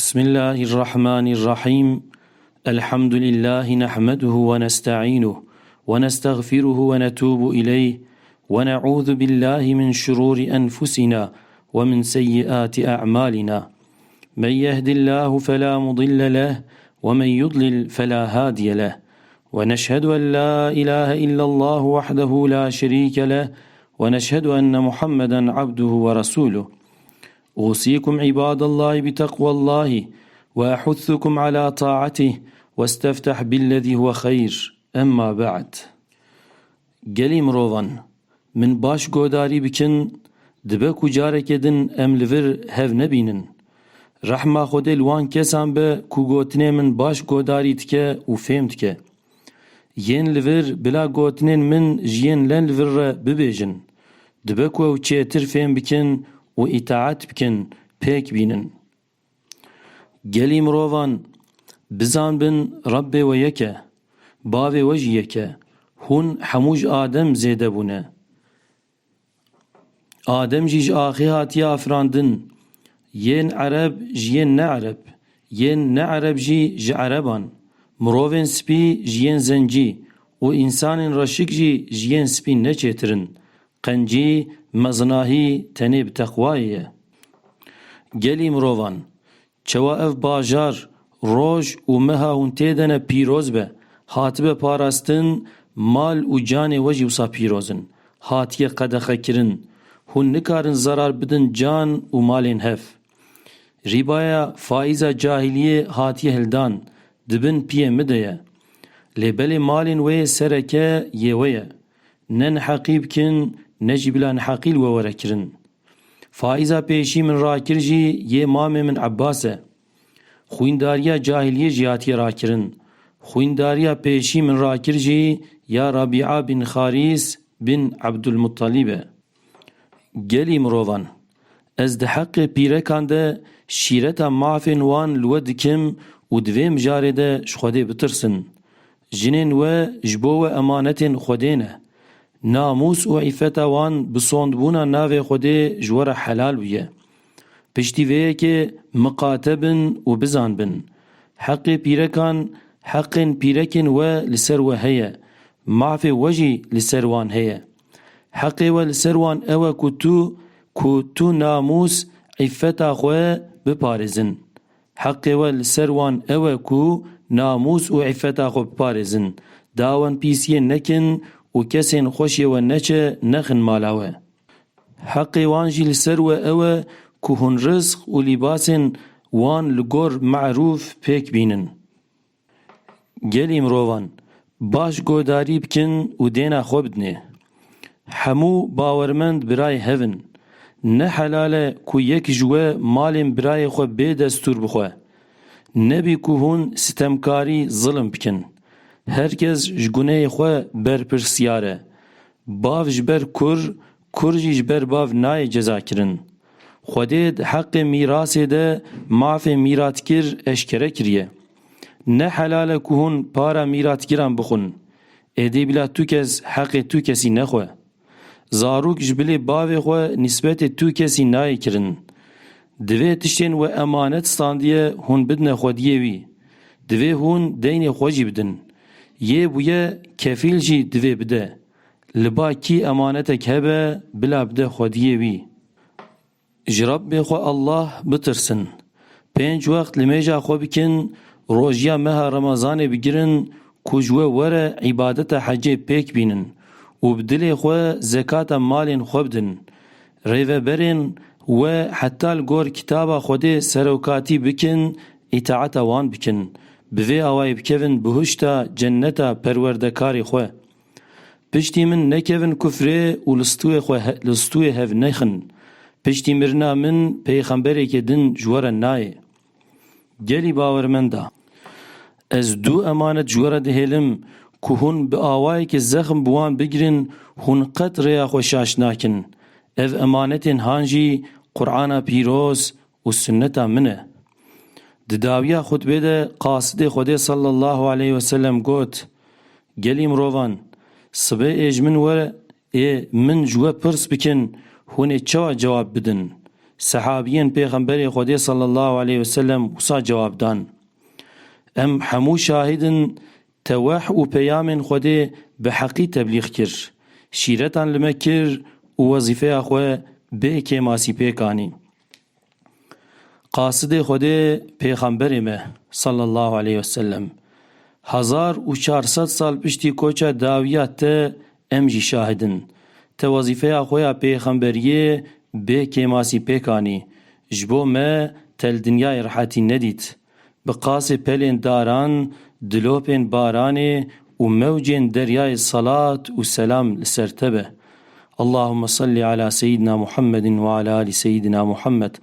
بسم الله الرحمن الرحيم. الحمد لله نحمده ونستعينه ونستغفره ونتوب إليه ونعوذ بالله من شرور أنفسنا ومن سيئات أعمالنا. من يهد الله فلا مضل له ومن يضلل فلا هادي له، ونشهد أن لا إله إلا الله وحده لا شريك له، ونشهد أن محمدا عبده ورسوله. أوصيكم عباد الله بتقوى الله وأحثكم على طاعته واستفتح بالذي هو خير. أما بعد، گلی مروان من باش گوداری بکن دبه کجارک دن املور هف نبینن. رحمه خود الوان کسان به کوگوتنه من باش گوداری تکه و فهم تکه. ین لور بلا گوتنین من جین لن لور را ببیجن. دبه کو چیتر فهم بکن و اطاعت بکن پیک بینن. گلی مروان بزان بن رب و یکه باو وجه یکه هون حموج آدم زیده بونه. آدم جیج آخی هاتیا افراندن، ین عرب جین نه عرب، ین نه عرب جی عربان، مروون سپی جین زنجی و انسان رشک جین سپی نچیترن. قنجی مزناهی تنیب تقوایه. گلی مروان چوا اف باجار روش و مها هون تیدن پیروز به هاتبه پاراستن مال و جان وجی وصا پیروزن. هاتیه قدخه کرن هون نکارن zarar بدن جان و مالین هف. ریبایا فائزا جاهلیه هاتیه هلدان دبن پیه مدهیه. لبل مالین وی سرکه یه ویه. نن حقیب کن نجیبلان حقیل و ورکرن. فائزا پیشی من راکر جی یه مام من عباسه. خوینداریا جاهلیه جیاتی راکرن. خوینداریا پیشی من راکر جی یا ربیعه بن خاریس بن عبدالمطلبه. گلی مروان از ده حق پیرکان ده شیرتا معفن وان لودکم و دویم جاره ده شخوده بترسن. جنین و جبو و امانتین خودینه. ناموس و عفتا وان بسوندبونا ناوی خوده جوار حلال ویه. پشتی ویه که مقاتبن و بزان بن. حق پیرکان حق پیرکن و لسر و هیه. معفی وجی لسر وان هیه. حق و لسر وان او کتو ناموس عفتا خواه بپارزن. حق و لسر وان او کو ناموس و عفتا خواه بپارزن. داوان پیسیه نکن و کسین خوشی و نچه نخن مالاوه. حق وان جی لسر و او که هن رزق و لباسن وان لگور معروف پیک بینن. گلی مروان باش گوداری بکن و دینا خوب بدنه. همو باورمند برای هفن. نه حلاله که یک جوه مالین برای خوب به دستور بخواه. نبی که هون ستمکاری ظلم بکن. herkes jguney xwe berpirsyare. Bav ji ber kur jî ji ber bav nayê ceza kirin. Xwedê di heqê mîrasê de mafê mîratkir eşkere kiriye. Ne helal e ku hûn para mîratkiran bixwin. Êdî bila tu kes heqê tu kesî nexwe. Zarok ji bilê bavê xwe nisbetê tu kesî nayê kirin. Divê tiştên we emanet standiye hûn bidine xwediyê wî. Divê hûn deynê xwe jî bidin. Yê bûye kefîl jî divê bide. Li ba kî emanetek hebe bila bide xwediyê wî. Ji Rabbê xwe Allah bitirsin. 5 wext li mêja xwe bikin, rojiya meha Remezanê bigirin ku ji we were îbadeta hecê pêk bînin û bi dilê xwe zekata malên xwe bidin. Rêveberên we heta li gor kitaba Xwedê serokatî bikin, îtaeta wan bikin. Bi vê awayê bikevin bihuşta cenneta perwerdekarê xwe. Piştî min nekevin kufrê û li stûyê hev nexin. Piştî mirina min peyxemberekê din ji we re nayê. Gelî bawermenda, ez du emanet ji we re dihêlim ku hûn bi awayekê zexm bi wan bigirin, hûn qet rêya xwe şaş nakin. Ev emanetên han jî Qur'ana pîroz û sünneta min e. Di dawiya xutbê de qasidê Xwedê sallallahu aleyhi ve sellem got: gelî mirovan, sibê ê ji min were ê min ji we pirs bikin, hûn ê çawa cewab bidin. صحابین پیغمبر خدا صلی الله علیه وسلم وصا جواب دان. ام همو شاهدن توح و پیام خدا بحقی تبلیغ کر. شیرتان لمکر و وظیفه اخوه به که ماسی پیکانی. قاصد خدا پیغمبر ما صلی الله علیه وسلم 1400 سال پشتی کوچه داویات امجی شاهدن. تا وظیفه اخوه پیغمبریه به که ماسی پیکانی. جبو ما تل دنیای راحتی ندید. بقاس پلین داران دلوپین بارانه و موجين درياي الصلاة والسلام لسرتبه. اللهم صل على سيدنا محمد وعلى آل سيدنا محمد.